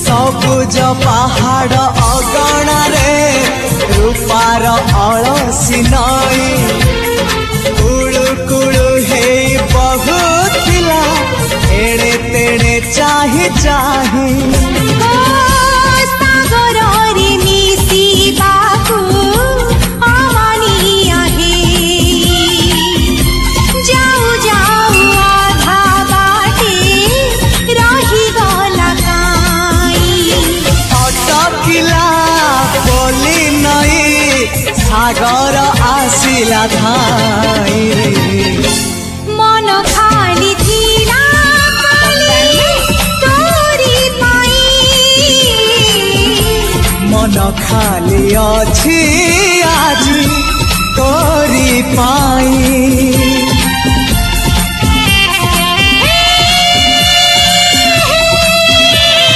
सबुज पहाड़ अगणा रे रूपार अलसी नई कुड़ू कुड़ू हे बहुथिला एड़े तेड़े चाही चाही सागर आसिला धाई मन खाली थिला तोरी पाई मन खाली अछि आज तोरी पाई।